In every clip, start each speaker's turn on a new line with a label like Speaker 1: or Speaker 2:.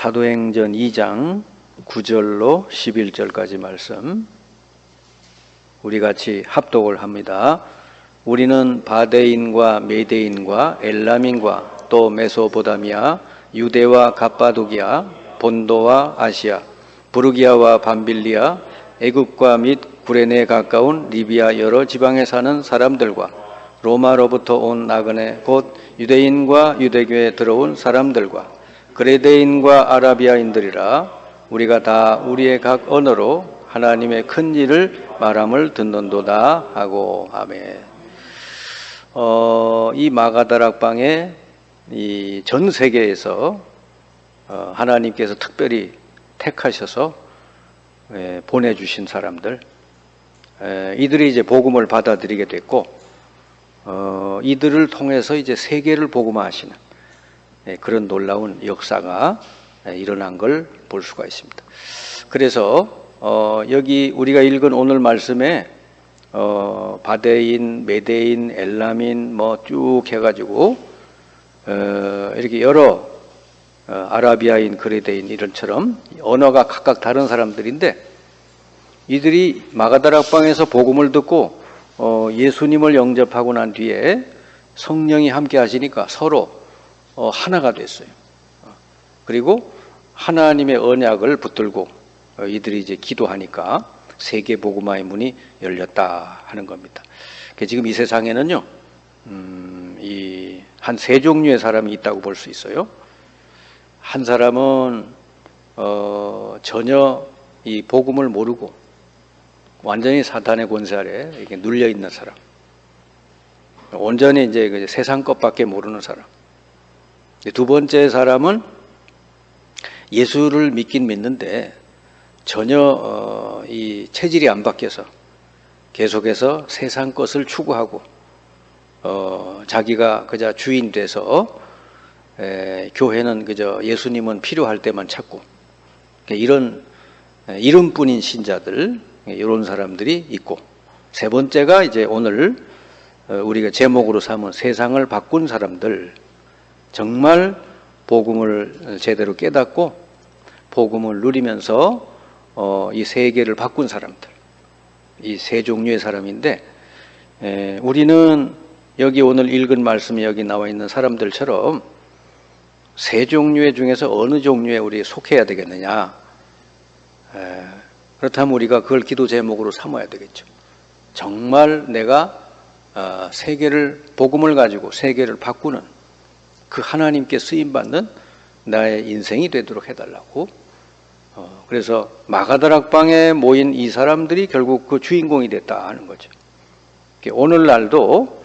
Speaker 1: 사도행전 2장 9절로 11절까지 말씀 우리 같이 합독을 합니다. 우리는 바데인과 메데인과 엘람인과 또 메소포다미아, 유대와 갑바도기아, 본도와 아시아, 부르기아와 밤빌리아, 애굽과 및 구레네에 가까운 리비아 여러 지방에 사는 사람들과 로마로부터 온 나그네 곧 유대인과 유대교에 들어온 사람들과 그레데인과 아라비아인들이라 우리가 다 우리의 각 언어로 하나님의 큰 일을 말함을 듣는도다 하고 아멘. 이 마가다락방에 이 전 세계에서 하나님께서 특별히 택하셔서 보내주신 사람들, 이들이 이제 복음을 받아들이게 됐고, 이들을 통해서 이제 세계를 복음화하시는 그런 놀라운 역사가 일어난 걸 볼 수가 있습니다. 그래서 여기 우리가 읽은 오늘 말씀에 바데인, 메데인, 엘람인 뭐 쭉 해가지고 이렇게 여러 아라비아인, 그레데인 이런처럼 언어가 각각 다른 사람들인데 이들이 마가다락방에서 복음을 듣고 예수님을 영접하고 난 뒤에 성령이 함께 하시니까 서로 하나가 됐어요. 그리고 하나님의 언약을 붙들고 이들이 이제 기도하니까 세계 복음화의 문이 열렸다 하는 겁니다. 지금 이 세상에는요, 이 한 세 종류의 사람이 있다고 볼 수 있어요. 한 사람은 전혀 이 복음을 모르고 완전히 사탄의 권세 아래 이렇게 눌려 있는 사람, 온전히 이제 세상 것밖에 모르는 사람. 두 번째 사람은 예수를 믿긴 믿는데 전혀 이 체질이 안 바뀌어서 계속해서 세상 것을 추구하고 자기가 그저 주인 돼서 교회는 그저 예수님은 필요할 때만 찾고 이런 이름뿐인 신자들, 이런 사람들이 있고, 세 번째가 이제 오늘 우리가 제목으로 삼은 세상을 바꾼 사람들, 정말 복음을 제대로 깨닫고 복음을 누리면서 이 세계를 바꾼 사람들, 이 세 종류의 사람인데 우리는 여기 오늘 읽은 말씀이 여기 나와 있는 사람들처럼 세 종류의 중에서 어느 종류에 우리 속해야 되겠느냐, 그렇다면 우리가 그걸 기도 제목으로 삼아야 되겠죠. 정말 내가 세계를, 복음을 가지고 세계를 바꾸는 그 하나님께 쓰임받는 나의 인생이 되도록 해달라고. 그래서 마가다락방에 모인 이 사람들이 결국 그 주인공이 됐다 하는 거죠. 오늘날도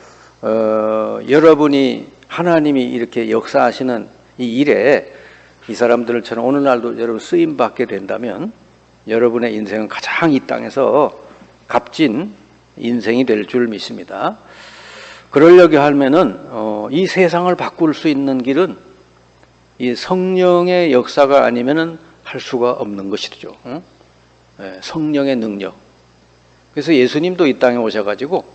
Speaker 1: 여러분이 하나님이 이렇게 역사하시는 이 일에 이 사람들처럼 오늘날도 여러분 쓰임받게 된다면 여러분의 인생은 가장 이 땅에서 값진 인생이 될 줄 믿습니다. 그러려고 하면은 이 세상을 바꿀 수 있는 길은 이 성령의 역사가 아니면은 할 수가 없는 것이죠. 성령의 능력. 그래서 예수님도 이 땅에 오셔가지고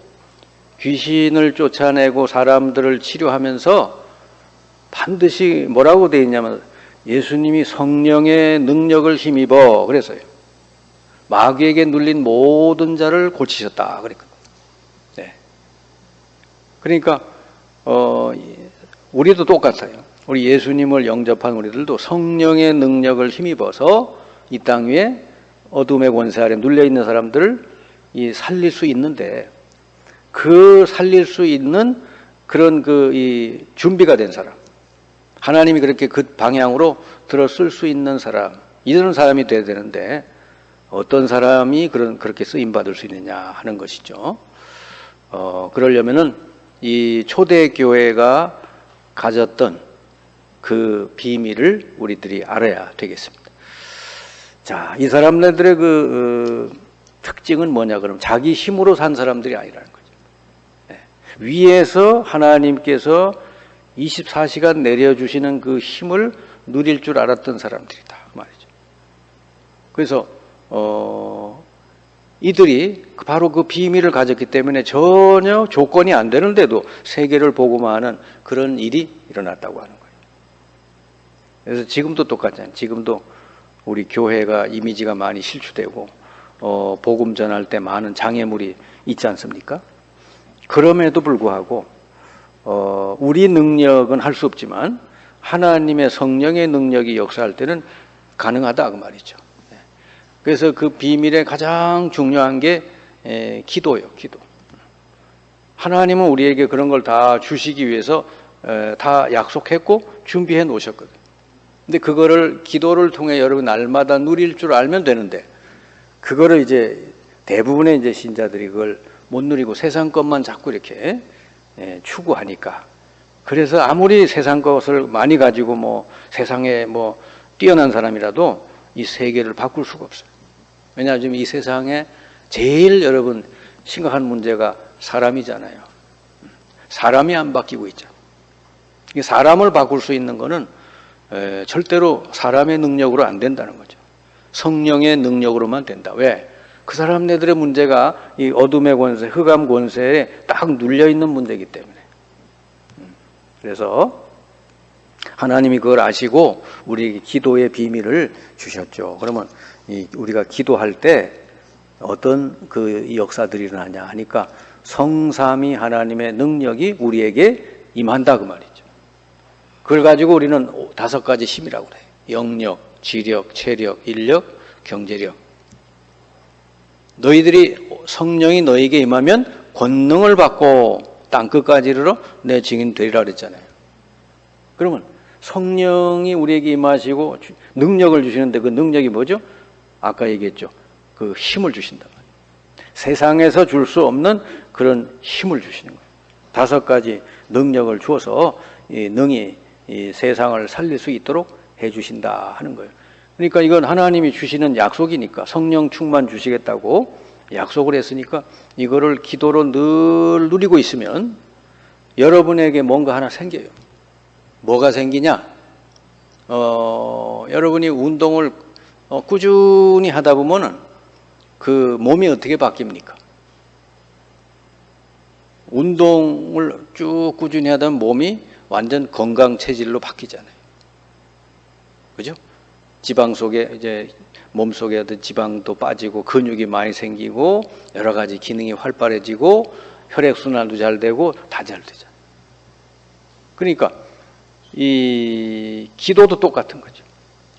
Speaker 1: 귀신을 쫓아내고 사람들을 치료하면서 반드시 뭐라고 되어 있냐면 예수님이 성령의 능력을 힘입어 그래서요. 마귀에게 눌린 모든 자를 고치셨다 그랬거든요. 네. 그러니까 우리도 똑같아요. 우리 예수님을 영접한 우리들도 성령의 능력을 힘입어서 이 땅 위에 어둠의 권세 아래 눌려 있는 사람들을 살릴 수 있는데, 그 살릴 수 있는 그런 이 준비가 된 사람, 하나님이 그렇게 그 방향으로 들어 쓸 수 있는 사람, 이런 사람이 돼야 되는데 어떤 사람이 그렇게 쓰임 받을 수 있느냐 하는 것이죠. 그러려면은 이 초대교회가 가졌던 그 비밀을 우리들이 알아야 되겠습니다. 자, 이 사람들의 그 특징은 뭐냐 그러면 자기 힘으로 산 사람들이 아니라는 거죠. 네. 위에서 하나님께서 24시간 내려주시는 그 힘을 누릴 줄 알았던 사람들이다 말이죠. 그래서 이들이 바로 그 비밀을 가졌기 때문에 전혀 조건이 안 되는데도 세계를 복음화하는 그런 일이 일어났다고 하는 거예요. 그래서 지금도 똑같잖아요. 지금도 우리 교회가 이미지가 많이 실추되고 복음 전할 때 많은 장애물이 있지 않습니까? 그럼에도 불구하고 우리 능력은 할 수 없지만 하나님의 성령의 능력이 역사할 때는 가능하다 그 말이죠. 그래서 그 비밀의 가장 중요한 게 기도예요. 기도. 하나님은 우리에게 그런 걸 다 주시기 위해서 다 약속했고 준비해 놓으셨거든요. 근데 그거를 기도를 통해 여러분 날마다 누릴 줄 알면 되는데 그거를 이제 대부분의 이제 신자들이 그걸 못 누리고 세상 것만 자꾸 이렇게 추구하니까 그래서 아무리 세상 것을 많이 가지고 뭐 세상에 뭐 뛰어난 사람이라도 이 세계를 바꿀 수가 없어요. 왜냐하면 지금 이 세상에 제일 여러분 심각한 문제가 사람이잖아요. 사람이 안 바뀌고 있죠. 사람을 바꿀 수 있는 거는 절대로 사람의 능력으로 안 된다는 거죠. 성령의 능력으로만 된다. 왜? 그 사람네들의 문제가 이 어둠의 권세, 흑암 권세에 딱 눌려 있는 문제이기 때문에. 그래서 하나님이 그걸 아시고 우리 기도의 비밀을 주셨죠. 그러면 우리가 기도할 때 어떤 그 역사들이 일어나냐 하니까 성삼위 하나님의 능력이 우리에게 임한다 그 말이죠. 그걸 가지고 우리는 5가지 힘이라고 그래요. 영력, 지력, 체력, 인력, 경제력. 너희들이 성령이 너희에게 임하면 권능을 받고 땅끝까지 이르러 내 증인 되리라 그랬잖아요. 그러면 성령이 우리에게 임하시고 능력을 주시는데 그 능력이 뭐죠? 아까 얘기했죠. 그 힘을 주신다. 세상에서 줄 수 없는 그런 힘을 주시는 거예요. 5가지 능력을 주어서 능히 이 세상을 살릴 수 있도록 해주신다 하는 거예요. 그러니까 이건 하나님이 주시는 약속이니까 성령 충만 주시겠다고 약속을 했으니까 이거를 기도로 늘 누리고 있으면 여러분에게 뭔가 하나 생겨요. 뭐가 생기냐? 여러분이 운동을 꾸준히 하다 보면은 그 몸이 어떻게 바뀝니까? 운동을 쭉 꾸준히 하다 보면 몸이 완전 건강 체질로 바뀌잖아요. 그죠? 지방 속에 이제 몸 속에 어떤 지방도 빠지고 근육이 많이 생기고 여러 가지 기능이 활발해지고 혈액 순환도 잘 되고 다 잘 되잖아요. 그러니까 이 기도도 똑같은 거죠.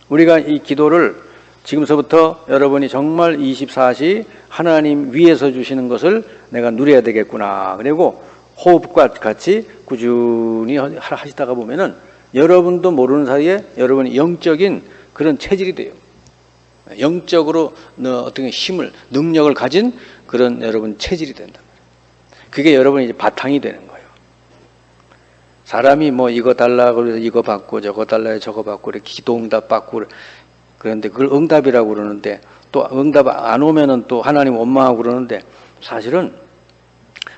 Speaker 1: 우리가 이 기도를 지금서부터 여러분이 정말 24시 하나님 위에서 주시는 것을 내가 누려야 되겠구나. 그리고 호흡과 같이 꾸준히 하시다가 보면은 여러분도 모르는 사이에 여러분이 영적인 그런 체질이 돼요. 영적으로 어떤 힘을, 능력을 가진 그런 여러분 체질이 된다. 그게 여러분이 이제 바탕이 되는 거예요. 사람이 뭐 이거 달라고 그래서 이거 받고 저거 달라고 저거 받고 이렇게 기도응답 받고 그런데 그걸 응답이라고 그러는데 또 응답 안 오면은 또 하나님 원망하고 그러는데 사실은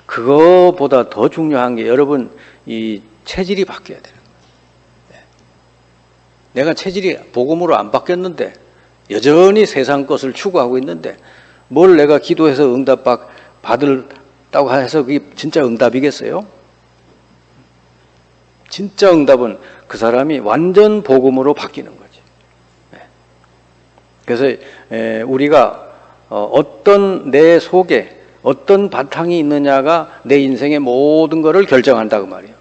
Speaker 1: 그거보다 더 중요한 게 여러분 이 체질이 바뀌어야 되는 거예요. 내가 체질이 복음으로 안 바뀌었는데 여전히 세상 것을 추구하고 있는데 뭘 내가 기도해서 응답 받을다고 해서 그게 진짜 응답이겠어요? 진짜 응답은 그 사람이 완전 복음으로 바뀌는 거지. 그래서 우리가 어떤 내 속에 어떤 바탕이 있느냐가 내 인생의 모든 것을 결정한다 그 말이에요.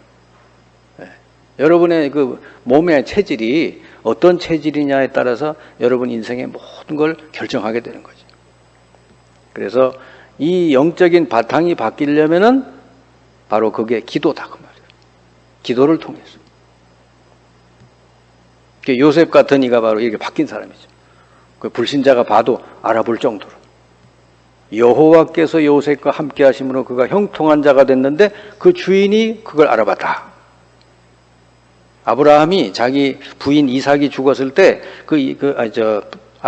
Speaker 1: 여러분의 그 몸의 체질이 어떤 체질이냐에 따라서 여러분 인생의 모든 걸 결정하게 되는 거죠. 그래서 이 영적인 바탕이 바뀌려면은 바로 그게 기도다 그 말이에요. 기도를 통해서. 요셉 같은 이가 바로 이렇게 바뀐 사람이죠. 그 불신자가 봐도 알아볼 정도로. 여호와께서 요셉과 함께 하심으로 그가 형통한 자가 됐는데 그 주인이 그걸 알아봤다. 아브라함이 자기 부인 이삭이 죽었을 때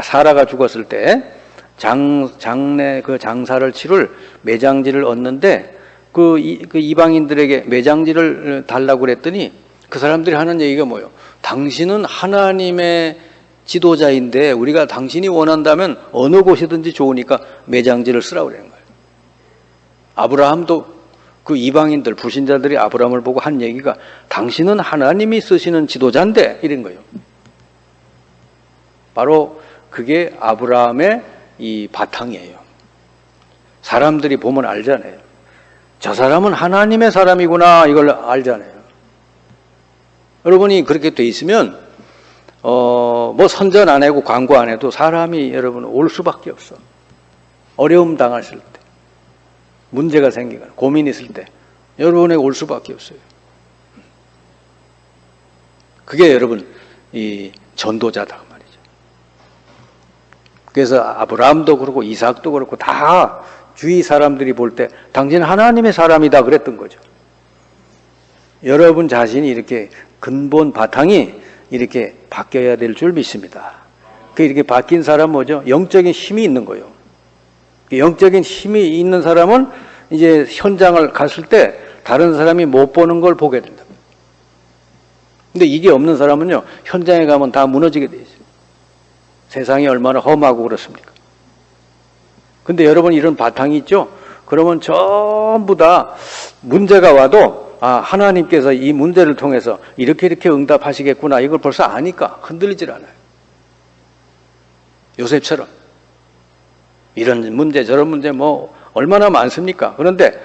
Speaker 1: 사라가 죽었을 때 장례 그 장사를 치를 매장지를 얻는데 그 이방인들에게 매장지를 달라고 그랬더니 그 사람들이 하는 얘기가 뭐예요? 당신은 하나님의 지도자인데 우리가 당신이 원한다면 어느 곳이든지 좋으니까 매장지를 쓰라고 그러는 거예요. 아브라함도 그 이방인들, 불신자들이 아브라함을 보고 한 얘기가 당신은 하나님이 쓰시는 지도자인데 이런 거예요. 바로 그게 아브라함의 이 바탕이에요. 사람들이 보면 알잖아요. 저 사람은 하나님의 사람이구나, 이걸 알잖아요. 여러분이 그렇게 돼 있으면 뭐 선전 안 하고 광고 안 해도 사람이 여러분 올 수밖에 없어. 어려움 당했을 때, 문제가 생기거나 고민 있을 때 여러분에게 올 수밖에 없어요. 그게 여러분 이 전도자다 말이죠. 그래서 아브라함도 그렇고 이삭도 그렇고 다 주위 사람들이 볼 때 당신은 하나님의 사람이다 그랬던 거죠. 여러분 자신이 이렇게 근본 바탕이 이렇게 바뀌어야 될 줄 믿습니다. 그 이렇게 바뀐 사람 뭐죠? 영적인 힘이 있는 거예요. 영적인 힘이 있는 사람은 이제 현장을 갔을 때 다른 사람이 못 보는 걸 보게 된다. 근데 이게 없는 사람은요, 현장에 가면 다 무너지게 돼 있어요. 세상이 얼마나 험하고 그렇습니까? 근데 여러분 이런 바탕이 있죠? 그러면 전부 다 문제가 와도 하나님께서 이 문제를 통해서 이렇게 응답하시겠구나, 이걸 벌써 아니까 흔들리질 않아요. 요셉처럼 이런 문제 저런 문제 뭐 얼마나 많습니까? 그런데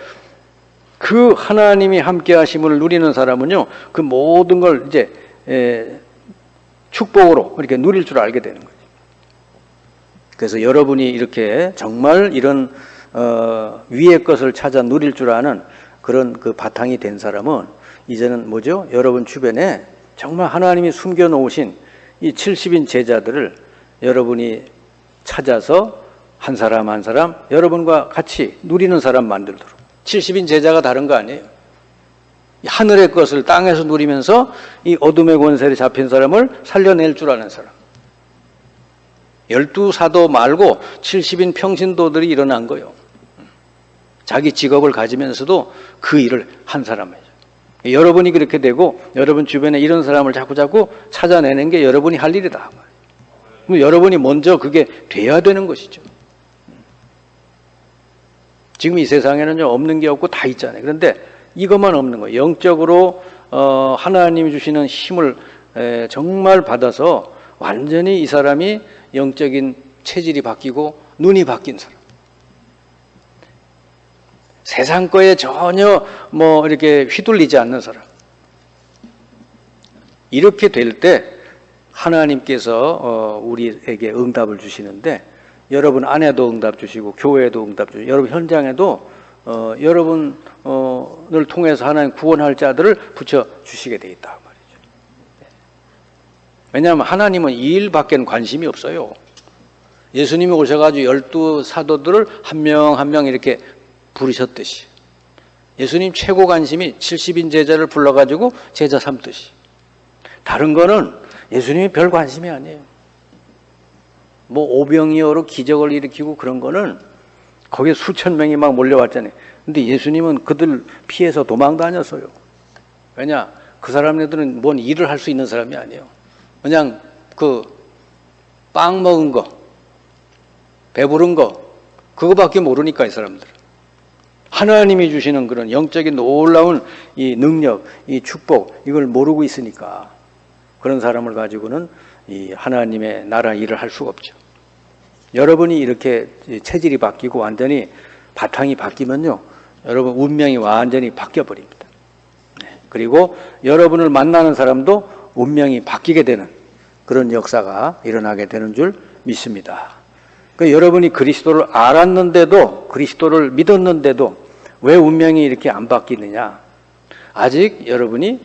Speaker 1: 그 하나님이 함께 하심을 누리는 사람은요, 그 모든 걸 이제 축복으로 이렇게 누릴 줄 알게 되는 거죠. 그래서 여러분이 이렇게 정말 이런 위의 것을 찾아 누릴 줄 아는 그런 그 바탕이 된 사람은 이제는 뭐죠? 여러분 주변에 정말 하나님이 숨겨놓으신 이 70인 제자들을 여러분이 찾아서 한 사람 한 사람 여러분과 같이 누리는 사람 만들도록. 70인 제자가 다른 거 아니에요. 하늘의 것을 땅에서 누리면서 이 어둠의 권세에 잡힌 사람을 살려낼 줄 아는 사람. 12사도 말고 70인 평신도들이 일어난 거예요. 자기 직업을 가지면서도 그 일을 한 사람이죠. 여러분이 그렇게 되고 여러분 주변에 이런 사람을 자꾸 찾아내는 게 여러분이 할 일이다. 그럼 여러분이 먼저 그게 돼야 되는 것이죠. 지금 이 세상에는요, 없는 게 없고 다 있잖아요. 그런데 이것만 없는 거예요. 영적으로 하나님이 주시는 힘을 정말 받아서 완전히 이 사람이 영적인 체질이 바뀌고 눈이 바뀐 사람. 세상 거에 전혀 뭐 이렇게 휘둘리지 않는 사람. 이렇게 될 때 하나님께서 우리에게 응답을 주시는데, 여러분 안에도 응답 주시고 교회에도 응답 주시고 여러분 현장에도 여러분을 통해서 하나님 구원할 자들을 붙여 주시게 돼 있다 말이죠. 왜냐하면 하나님은 이 일밖에는 관심이 없어요. 예수님이 오셔가지고 12사도들을 한 명 한 명 이렇게 부르셨듯이 예수님 최고 관심이 70인 제자를 불러가지고 제자 삼듯이. 다른 거는 예수님이 별 관심이 아니에요. 뭐 오병이어로 기적을 일으키고 그런 거는 거기에 수천 명이 막 몰려왔잖아요. 근데 예수님은 그들 피해서 도망 다녔어요. 왜냐? 그 사람들은 뭔 일을 할 수 있는 사람이 아니에요. 그냥 그 빵 먹은 거, 배부른 거, 그거밖에 모르니까 이 사람들은. 하나님이 주시는 그런 영적인 놀라운 이 능력, 이 축복, 이걸 모르고 있으니까 그런 사람을 가지고는 이 하나님의 나라 일을 할 수가 없죠. 여러분이 이렇게 체질이 바뀌고 완전히 바탕이 바뀌면요, 여러분 운명이 완전히 바뀌어 버립니다. 그리고 여러분을 만나는 사람도 운명이 바뀌게 되는 그런 역사가 일어나게 되는 줄 믿습니다. 그러니까 여러분이 그리스도를 알았는데도, 그리스도를 믿었는데도 왜 운명이 이렇게 안 바뀌느냐? 아직 여러분이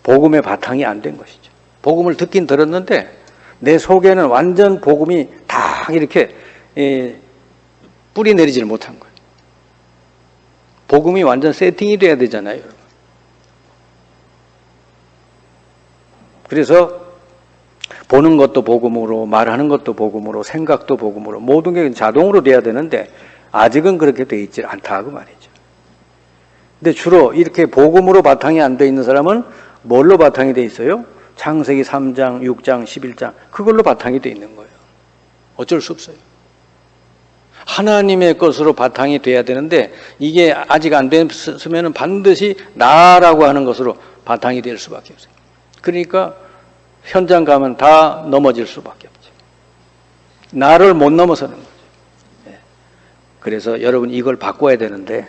Speaker 1: 복음의 바탕이 안 된 것이죠. 복음을 듣긴 들었는데 내 속에는 완전 복음이 다 이렇게 뿌리 내리지를 못한 거예요. 복음이 완전 세팅이 돼야 되잖아요, 여러분. 그래서 보는 것도 복음으로, 말하는 것도 복음으로, 생각도 복음으로, 모든 게 자동으로 돼야 되는데 아직은 그렇게 돼 있지 않다고 말이죠. 근데 주로 이렇게 복음으로 바탕이 안 돼 있는 사람은 뭘로 바탕이 돼 있어요? 창세기 3장, 6장, 11장 그걸로 바탕이 돼 있는 거예요. 어쩔 수 없어요. 하나님의 것으로 바탕이 돼야 되는데 이게 아직 안 됐으면 반드시 나라고 하는 것으로 바탕이 될 수밖에 없어요. 그러니까 현장 가면 다 넘어질 수밖에 없죠. 나를 못 넘어서는 거죠. 그래서 여러분 이걸 바꿔야 되는데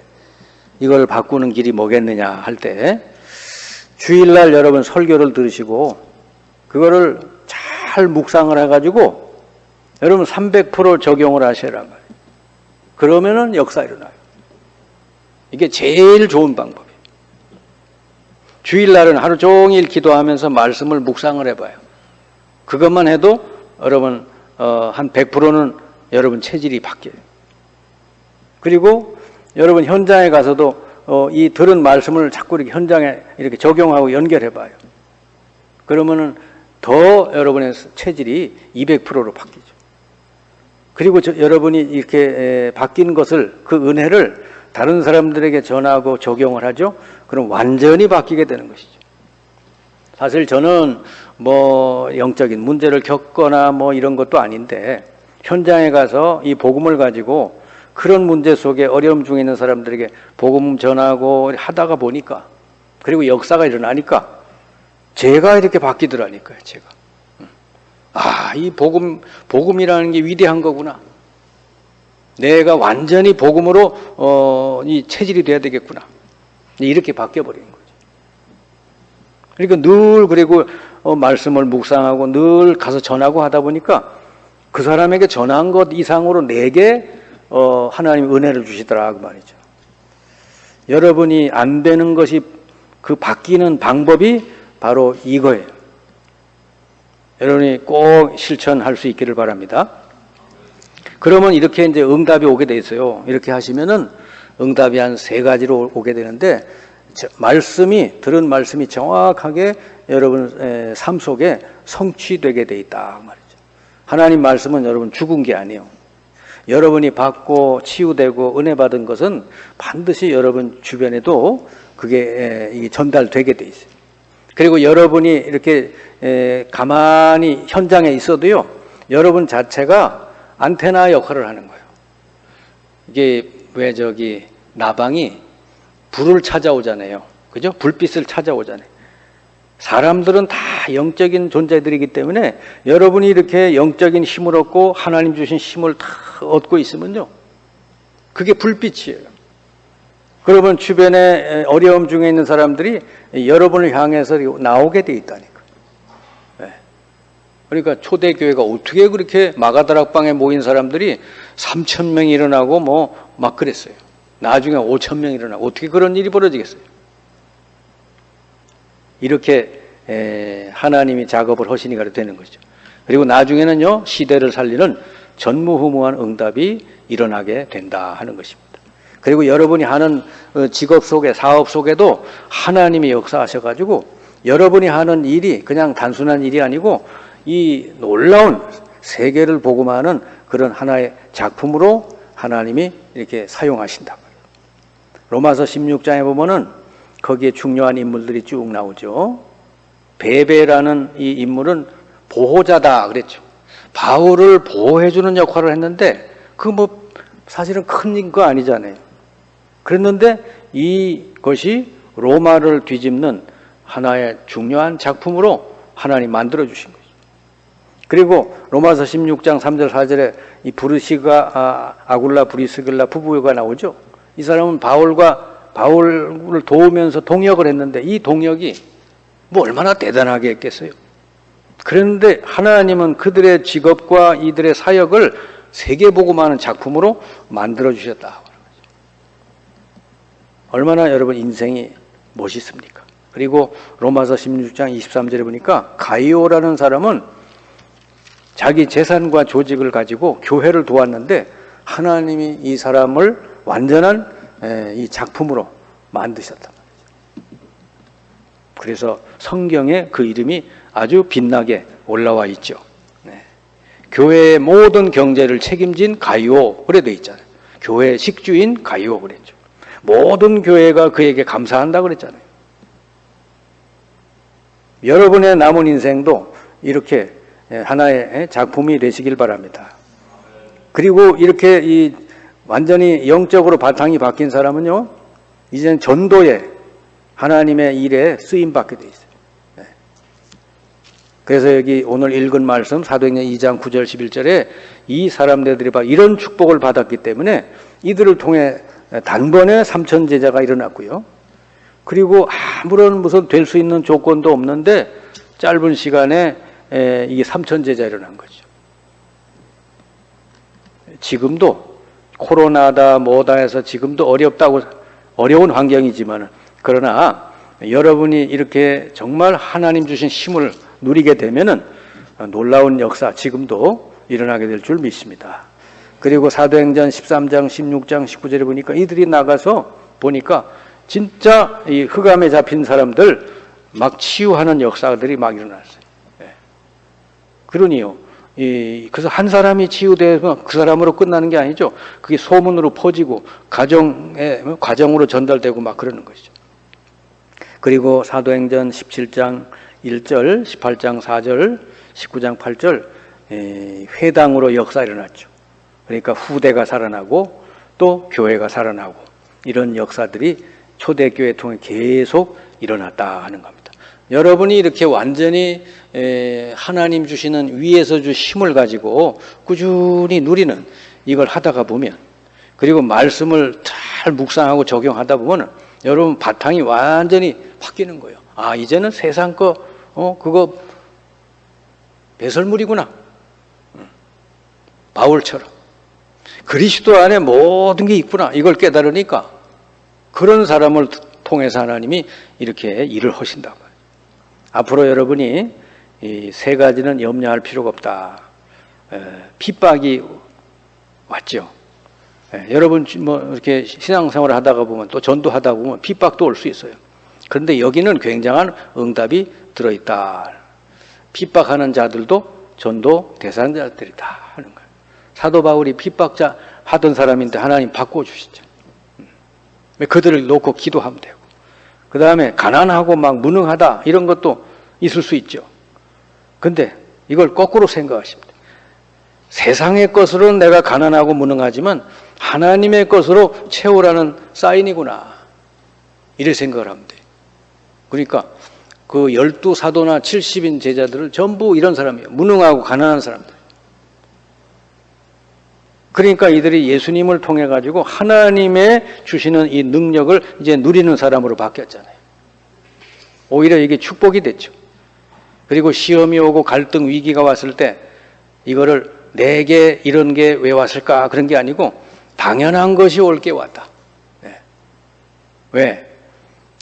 Speaker 1: 이걸 바꾸는 길이 뭐겠느냐 할 때 주일날 여러분 설교를 들으시고 그거를 잘 묵상을 해가지고 여러분 300% 적용을 하시란 말이에요. 그러면은 역사 일어나요. 이게 제일 좋은 방법이에요. 주일날은 하루 종일 기도하면서 말씀을 묵상을 해봐요. 그것만 해도 여러분 한 100%는 여러분 체질이 바뀌어요. 그리고 여러분 현장에 가서도 이 들은 말씀을 자꾸 이렇게 현장에 이렇게 적용하고 연결해봐요. 그러면은 더 여러분의 체질이 200%로 바뀌죠. 그리고 여러분이 이렇게 바뀐 것을 그 은혜를 다른 사람들에게 전하고 적용을 하죠. 그럼 완전히 바뀌게 되는 것이죠. 사실 저는 뭐 영적인 문제를 겪거나 뭐 이런 것도 아닌데 현장에 가서 이 복음을 가지고 그런 문제 속에 어려움 중에 있는 사람들에게 복음 전하고 하다가 보니까 그리고 역사가 일어나니까 제가 이렇게 바뀌더라니까요. 제가 이 복음이라는 게 위대한 거구나. 내가 완전히 복음으로 이 체질이 돼야 되겠구나. 이렇게 바뀌어버리는 거죠. 그러니까 늘 그리고 말씀을 묵상하고 늘 가서 전하고 하다 보니까 그 사람에게 전한 것 이상으로 내게 하나님 은혜를 주시더라 그 말이죠. 여러분이 안 되는 것이 그 바뀌는 방법이 바로 이거예요. 여러분이 꼭 실천할 수 있기를 바랍니다. 그러면 이렇게 이제 응답이 오게 돼 있어요. 이렇게 하시면은 응답이 한 3가지로 오게 되는데 들은 말씀이 정확하게 여러분 삶 속에 성취되게 돼 있다 말이죠. 하나님 말씀은 여러분 죽은 게 아니에요. 여러분이 받고 치유되고 은혜 받은 것은 반드시 여러분 주변에도 그게 전달되게 돼 있어요. 그리고 여러분이 이렇게 가만히 현장에 있어도요, 여러분 자체가 안테나 역할을 하는 거예요. 이게 왜 나방이 불을 찾아오잖아요. 그죠? 불빛을 찾아오잖아요. 사람들은 다 영적인 존재들이기 때문에 여러분이 이렇게 영적인 힘을 얻고 하나님 주신 힘을 다 얻고 있으면요, 그게 불빛이에요. 그러면 주변에 어려움 중에 있는 사람들이 여러분을 향해서 나오게 돼 있다니까. 네. 그러니까 초대교회가 어떻게 그렇게 마가다락방에 모인 사람들이 3,000명이 일어나고 뭐 막 그랬어요. 나중에 5,000명이 일어나고 어떻게 그런 일이 벌어지겠어요? 이렇게 하나님이 작업을 하시니까 되는 거죠. 그리고 나중에는요, 시대를 살리는 전무후무한 응답이 일어나게 된다 하는 것입니다. 그리고 여러분이 하는 직업 속에, 사업 속에도 하나님이 역사하셔가지고 여러분이 하는 일이 그냥 단순한 일이 아니고 이 놀라운 세계를 복음하는 그런 하나의 작품으로 하나님이 이렇게 사용하신다. 로마서 16장에 보면은 거기에 중요한 인물들이 쭉 나오죠. 베베라는 이 인물은 보호자다 그랬죠. 바울을 보호해주는 역할을 했는데 그 뭐 사실은 큰 거 아니잖아요. 그랬는데 이것이 로마를 뒤집는 하나의 중요한 작품으로 하나님 만들어주신 거죠. 그리고 로마서 16장 3절 4절에 이 브루시가 아굴라 브리스길라 부부가 나오죠. 이 사람은 바울을 도우면서 동역을 했는데 이 동역이 뭐 얼마나 대단하게 했겠어요. 그런데 하나님은 그들의 직업과 이들의 사역을 세계복음하는 작품으로 만들어주셨다. 얼마나 여러분 인생이 멋있습니까? 그리고 로마서 16장 23절에 보니까 가이오라는 사람은 자기 재산과 조직을 가지고 교회를 도왔는데 하나님이 이 사람을 완전한 이 작품으로 만드셨단 말이죠. 그래서 성경에 그 이름이 아주 빛나게 올라와 있죠. 네. 교회의 모든 경제를 책임진 가이오 그래 돼 있잖아요. 교회 식주인 가이오 그랬죠. 모든 교회가 그에게 감사한다 그랬잖아요. 여러분의 남은 인생도 이렇게 하나의 작품이 되시길 바랍니다. 그리고 이렇게 완전히 영적으로 바탕이 바뀐 사람은요, 이제는 전도에 하나님의 일에 쓰임 받게 돼 있어요. 그래서 여기 오늘 읽은 말씀 사도행전 2장 9절 11절에 이 사람들이 이런 축복을 받았기 때문에 이들을 통해 단번에 3천 제자가 일어났고요. 그리고 아무런 무슨 될 수 있는 조건도 없는데 짧은 시간에 이게 3천 제자 일어난 거죠. 지금도 코로나다 뭐다 해서 지금도 어려운 환경이지만 그러나 여러분이 이렇게 정말 하나님 주신 힘을 누리게 되면은 놀라운 역사 지금도 일어나게 될 줄 믿습니다. 그리고 사도행전 13장, 16장, 19절에 보니까 이들이 나가서 보니까 진짜 이 흑암에 잡힌 사람들 막 치유하는 역사들이 막 일어났어요. 그러니요. 그래서 한 사람이 치유되면 그 사람으로 끝나는 게 아니죠. 그게 소문으로 퍼지고 과정으로 전달되고 막 그러는 것이죠. 그리고 사도행전 17장 1절, 18장 4절, 19장 8절 회당으로 역사 일어났죠. 그러니까 후대가 살아나고 또 교회가 살아나고 이런 역사들이 초대교회 통해 계속 일어났다 하는 겁니다. 여러분이 이렇게 완전히 하나님 주시는 위에서 주신 힘을 가지고 꾸준히 누리는 이걸 하다가 보면 그리고 말씀을 잘 묵상하고 적용하다 보면 여러분 바탕이 완전히 바뀌는 거예요. 아, 이제는 세상 그거 배설물이구나. 바울처럼 그리스도 안에 모든 게 있구나. 이걸 깨달으니까 그런 사람을 통해서 하나님이 이렇게 일을 하신다고. 앞으로 여러분이 이 세 가지는 염려할 필요가 없다. 핍박이 왔죠. 여러분 뭐 이렇게 신앙생활을 하다가 보면 또 전도하다 보면 핍박도 올 수 있어요. 그런데 여기는 굉장한 응답이 들어있다. 핍박하는 자들도 전도 대상자들이다 하는 거예요. 사도 바울이 핍박자 하던 사람인데 하나님 바꿔주시죠. 그들을 놓고 기도하면 되고 그 다음에 가난하고 막 무능하다 이런 것도 있을 수 있죠. 근데 이걸 거꾸로 생각하십니다. 세상의 것으로는 내가 가난하고 무능하지만 하나님의 것으로 채우라는 사인이구나. 이렇게 생각을 하면 돼요. 그러니까 그 12사도나 70인 제자들을 전부 이런 사람이에요. 무능하고 가난한 사람들. 그러니까 이들이 예수님을 통해 가지고 하나님의 주시는 이 능력을 이제 누리는 사람으로 바뀌었잖아요. 오히려 이게 축복이 됐죠. 그리고 시험이 오고 갈등 위기가 왔을 때 이거를 내게 이런 게 왜 왔을까 그런 게 아니고 당연한 것이 올 게 왔다. 네. 왜?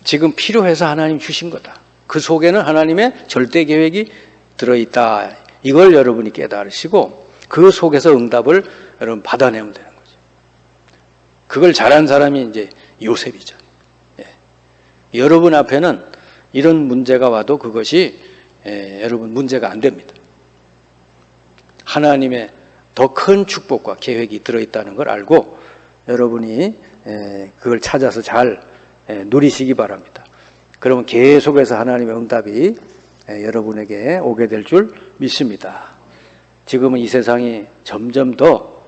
Speaker 1: 지금 필요해서 하나님 주신 거다. 그 속에는 하나님의 절대 계획이 들어있다. 이걸 여러분이 깨달으시고 그 속에서 응답을 여러분 받아내면 되는 거죠. 그걸 잘한 사람이 이제 요셉이죠. 예. 여러분 앞에는 이런 문제가 와도 그것이 여러분 문제가 안 됩니다. 하나님의 더 큰 축복과 계획이 들어있다는 걸 알고 여러분이 그걸 찾아서 잘 누리시기 바랍니다. 그러면 계속해서 하나님의 응답이 여러분에게 오게 될 줄 믿습니다. 지금은 이 세상이 점점 더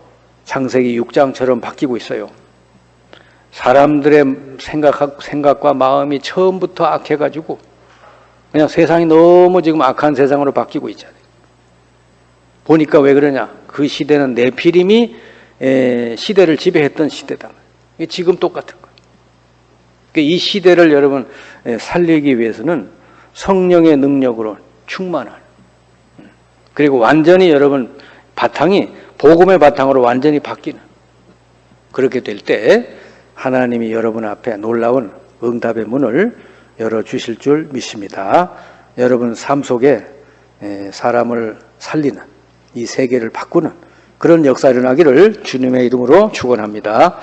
Speaker 1: 창세기 6장처럼 바뀌고 있어요. 사람들의 생각과 마음이 처음부터 악해가지고 그냥 세상이 너무 지금 악한 세상으로 바뀌고 있잖아요. 보니까 왜 그러냐? 그 시대는 네피림이 시대를 지배했던 시대다. 지금 똑같은 거예요. 이 시대를 여러분 살리기 위해서는 성령의 능력으로 충만한 그리고 완전히 여러분 바탕이 복음의 바탕으로 완전히 바뀌는 그렇게 될 때 하나님이 여러분 앞에 놀라운 응답의 문을 열어주실 줄 믿습니다. 여러분 삶 속에 사람을 살리는 이 세계를 바꾸는 그런 역사 일어나기를 주님의 이름으로 축원합니다.